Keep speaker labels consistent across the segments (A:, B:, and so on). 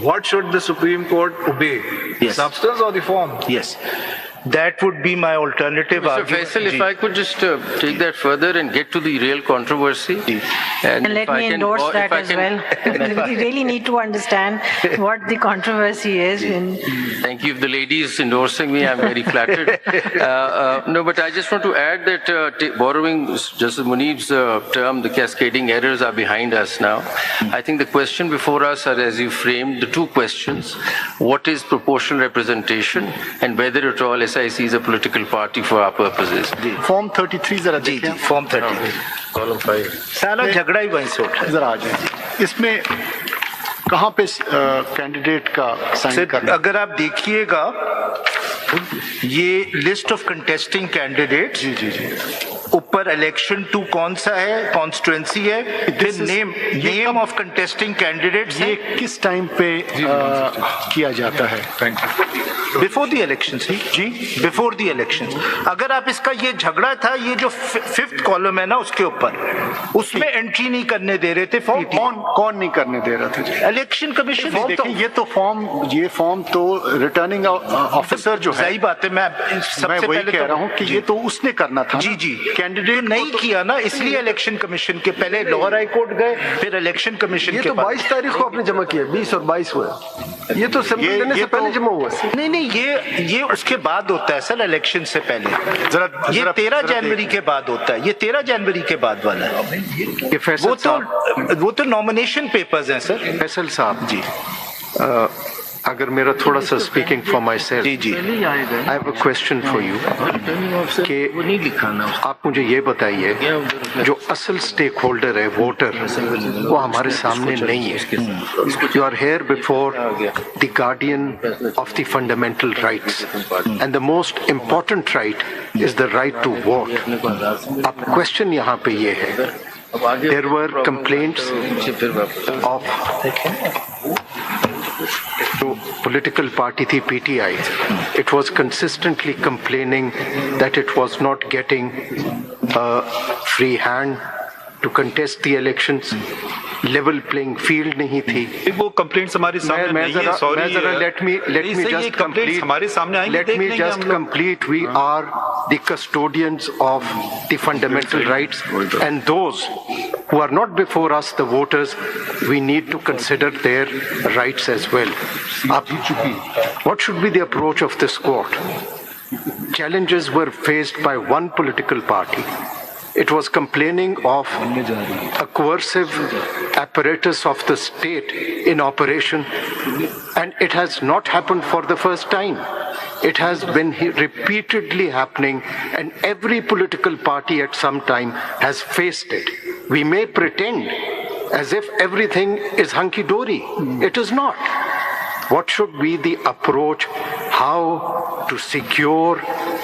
A: what should the Supreme Court obey?
B: Yes.
A: Substance or the form?
B: Yes. That would be my alternative
C: Mr.
B: argument.
C: Faisal, if I could just take that further and get to the real controversy.
D: And
C: if
D: let
C: I
D: me
C: can-
D: endorse
C: or if
D: that
C: I
D: as
C: can-
D: well. We really need to understand what the controversy is.
C: Thank you. If the lady is endorsing me, I'm very flattered. No, but I just want to add that borrowing Justice Munib's term, the cascading errors are behind us now. I think the question before us are, as you framed, the two questions. What is proportional representation and whether at all SIC is a political party for our purposes?
E: Form 33 जरा
B: जी
E: देखें।
B: Form 30
A: Column 5.
B: सारा झगड़ा ही वहीं से उठ रहा है।
E: जरा आ जाए इसमें कहाँ पे कैंडिडेट का साइन
B: सर,
E: करना
B: अगर आप देखिएगा ये लिस्ट ऑफ कंटेस्टिंग कैंडिडेट्स
E: जी जी जी
B: ऊपर इलेक्शन टू कौन सा है, कॉन्स्टिट्यूएंसी है, फिर
E: This is-
B: name of contesting candidates
E: ये किस टाइम पे किया जाता है?
A: Thank you.
B: Before the election जी, बिफोर द इलेक्शन। अगर आप इसका ये झगड़ा था, ये जो फिफ्थ कॉलम है ना उसके ऊपर, उसमें एंट्री नहीं करने दे रहे थे
E: फॉर्म कौन नहीं करने दे रहा था जी?
B: Election commission.
E: देखिए ये फॉर्म तो रिटर्निंग ऑफिसर जो है,
B: सही बात है, मैं
E: मैं
B: सबसे
E: वही
B: पहले
E: कह रहा हूँ कि ये तो उसने करना था ना।
B: जी जी
E: कैंडिडेट
B: नहीं किया ना, इसलिए इलेक्शन कमीशन के पहले लोअर हाई कोर्ट गए, फिर इलेक्शन कमीशन
F: ये
B: के
F: तो
B: पास।
F: 22 तारीख को आपने जमा किया, 20 और 22 हुआ। ये तो सबमिट करने से पहले जमा हुआ।
B: नहीं ये उसके बाद होता है सर, इलेक्शन से पहले। ये 13 जनवरी के बाद होता है, ये 13 जनवरी के बाद वाला है। वो तो नॉमिनेशन पेपर्स हैं सर।
F: फैसल साहब
B: जी
F: अगर मेरा थोड़ा सा स्पीकिंग फॉर माई सेल्फ,
B: जी जी
F: I have a question for you कि आप मुझे ये बताइए, जो असल स्टेक होल्डर है, वोटर, वो हमारे सामने नहीं है। You are here before the guardian of the fundamental rights and the most important right is the right to vote. अब क्वेश्चन यहाँ पे ये है, there were complaints of जो political party थी PTI, it was consistently complaining that it was not getting a free hand to contest the elections, level playing field नहीं थी।
A: वो कंप्लेंट्स हमारे सामने नहीं है, sorry.
F: let me just complete.
A: हमारे सामने आएंगे,
F: Let
A: देख
F: me
A: लेंगे
F: just
A: हम लोग।
F: complete. We are the custodians of the fundamental rights, and those who are not before us, the voters, we need to consider their rights as well. What should be the approach of this court? Challenges were faced by one political party. It was complaining of a coercive apparatus of the state in operation, and it has not happened for the first time. It has been repeatedly happening, and every political party at some time has faced it. We may pretend as if everything is hunky-dory. It is not. What should be the approach? How to secure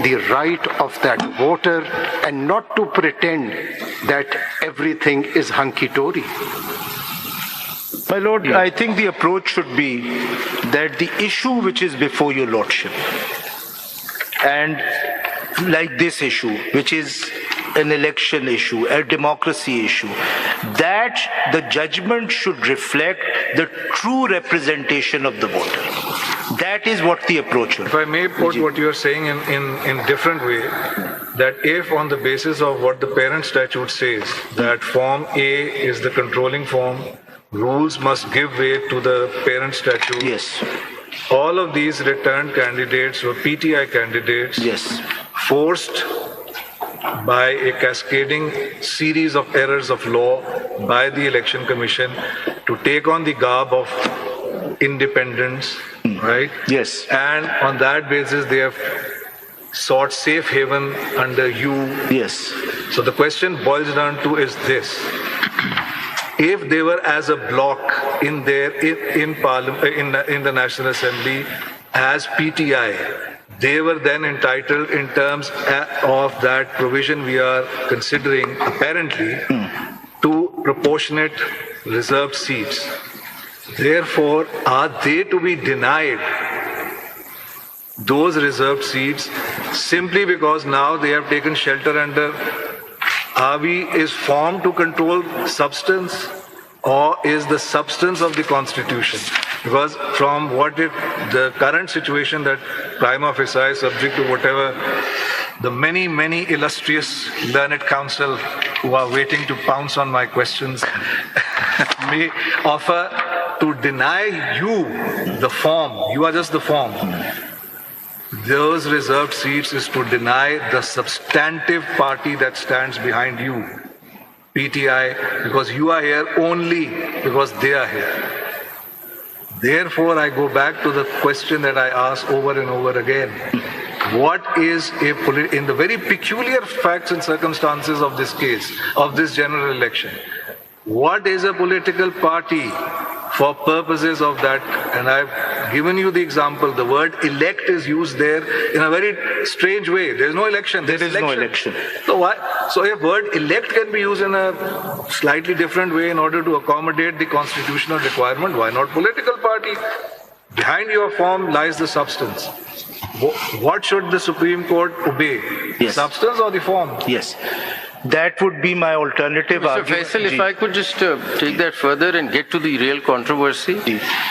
F: the right of that voter and not to pretend that everything is hunky-dory?
B: My lord, I think the approach should be that the issue which is before your lordship, and like this issue, which is an election issue, a democracy issue, that the judgment should reflect the true representation of the voter. That is what the approach should
A: If I may put what you are saying in different way, that if on the basis of what the parent statute says, that Form A is the controlling form, rules must give way to the parent statute.
B: Yes.
A: All of these returned candidates were PTI candidates.
B: Yes.
A: Forced by a cascading series of errors of law by the Election Commission to take on the garb of independence, right?
B: Yes.
A: And on that basis, they have sought safe haven under you.
B: Yes.
A: So the question boils down to is this: if they were as a block in Parliament, in the National Assembly as PTI, they were then entitled, in terms of that provision we are considering, apparently, to proportionate reserved seats. Therefore, are they to be denied those reserved seats simply because now they have taken shelter under is formed to control substance, or is the substance of the Constitution? Because from the current situation that prima facie, subject to whatever the many, many illustrious learned counsel who are waiting to pounce on my questions may offer to deny you the form. You are just the form. Those reserved seats is to deny the substantive party that stands behind you, PTI, because you are here only because they are here. Therefore, I go back to the question that I ask over and over again. What is in the very peculiar facts and circumstances of this case, of this general election, what is a political party for purposes of that? And I've given you the example. The word elect is used there in a very strange way. There's no election.
B: There is no election.
A: So why? So if word elect can be used in a slightly different way in order to accommodate the constitutional requirement, why not political party? Behind your form lies the substance. What should the Supreme Court obey?
B: Yes.
A: Substance or the form?
B: Yes. That would be my alternative
C: Mr.
B: argument.
C: Faisal, if I could just take that further and get to the real controversy.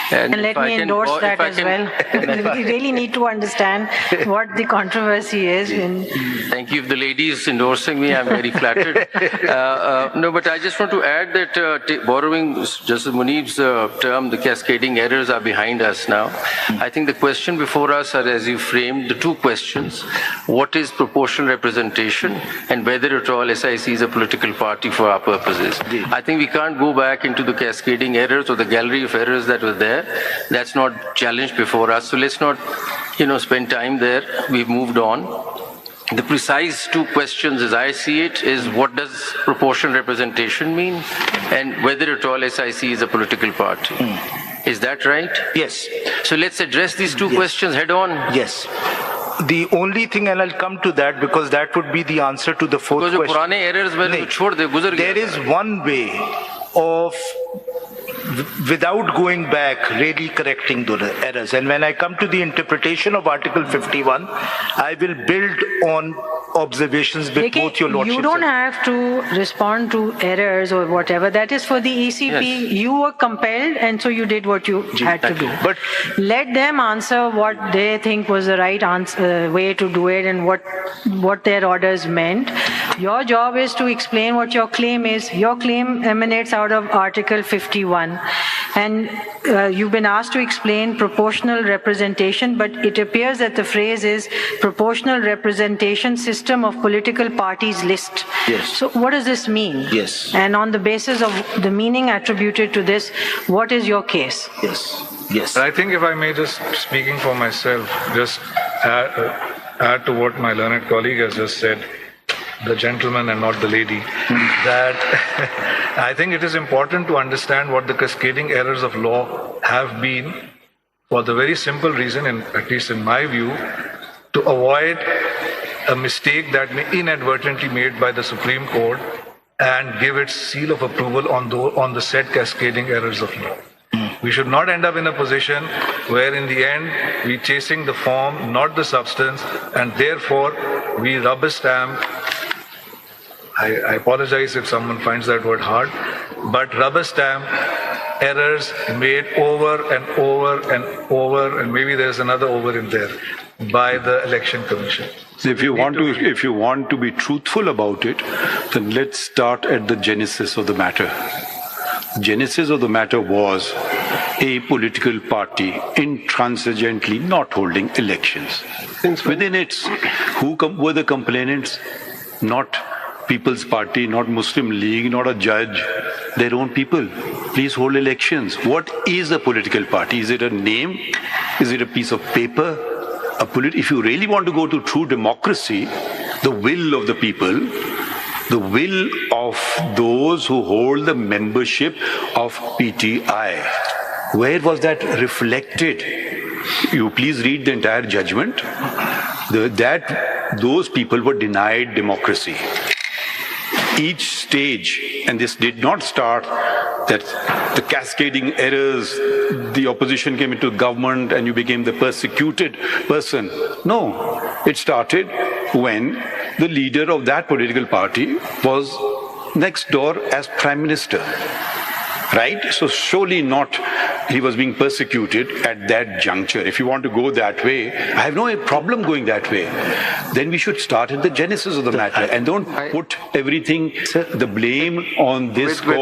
D: And let me endorse that as well. We really need to understand what the controversy is.
C: Thank you. If the lady is endorsing me, I'm very flattered. No, but I just want to add that borrowing Justice Munib's term, the cascading errors are behind us now. I think the question before us are, as you framed, the two questions. What is proportional representation and whether at all SIC is a political party for our purposes. I think we can't go back into the cascading errors or the gallery of errors that was there. That's not challenged before us. So let's not, spend time there. We've moved on. The precise two questions, as I see it, is what does proportional representation mean, and whether at all SIC is a political party. Is that right?
B: Yes.
C: So let's address these two questions head on.
B: Yes. The only thing, and I'll come to that because that would be the answer to the fourth question.
C: पुराने errors में छोड़ दे, गुजर गया.
B: There is one way of, without going back, really correcting the errors. And when I come to the interpretation of Article 51, I will build on observations with both your lordships.
D: You don't have to respond to errors or whatever. That is for the ECP.
C: Yes.
D: You were compelled, and so you did what you had to do.
B: But
D: let them answer what they think was the right way to do it and what their orders meant. Your job is to explain what your claim is. Your claim emanates out of Article 51. And you've been asked to explain proportional representation, but it appears that the phrase is proportional representation system of political parties list.
B: Yes.
D: So what does this mean?
B: Yes.
D: And on the basis of the meaning attributed to this, what is your case?
B: yes, yes.
A: I think if I may just, speaking for myself, just add to what my learned colleague has just said, the gentleman and not the lady, that I think it is important to understand what the cascading errors of law have been for the very simple reason, at least in my view, to avoid a mistake that may inadvertently made by the Supreme Court and give its seal of approval on the said cascading errors of law. We should not end up in a position where in the end we're chasing the form, not the substance, and therefore we rubber stamp. I apologize if someone finds that word hard, but rubber stamp errors made over and over and over, and maybe there's another over in there, by the Election Commission.
G: So if you want to be truthful about it, then let's start at the genesis of the matter. Genesis of the matter was a political party intransigently not holding elections. Within it, who were the complainants? Not People's Party, not Muslim League, not a judge, their own people. Please hold elections. What is a political party? Is it a name? Is it a piece of paper? If you really want to go to true democracy, the will of the people, the will of those who hold the membership of PTI, where was that reflected? You please read the entire judgment. Those people were denied democracy. Each stage, and this did not start that the cascading errors, the opposition came into government and you became the persecuted person. No, it started when the leader of that political party was next door as prime minister. Right? So surely not he was being persecuted at that juncture. If you want to go that way, I have no problem going that way. Then we should start at the genesis of the matter and don't put everything, the blame on this court.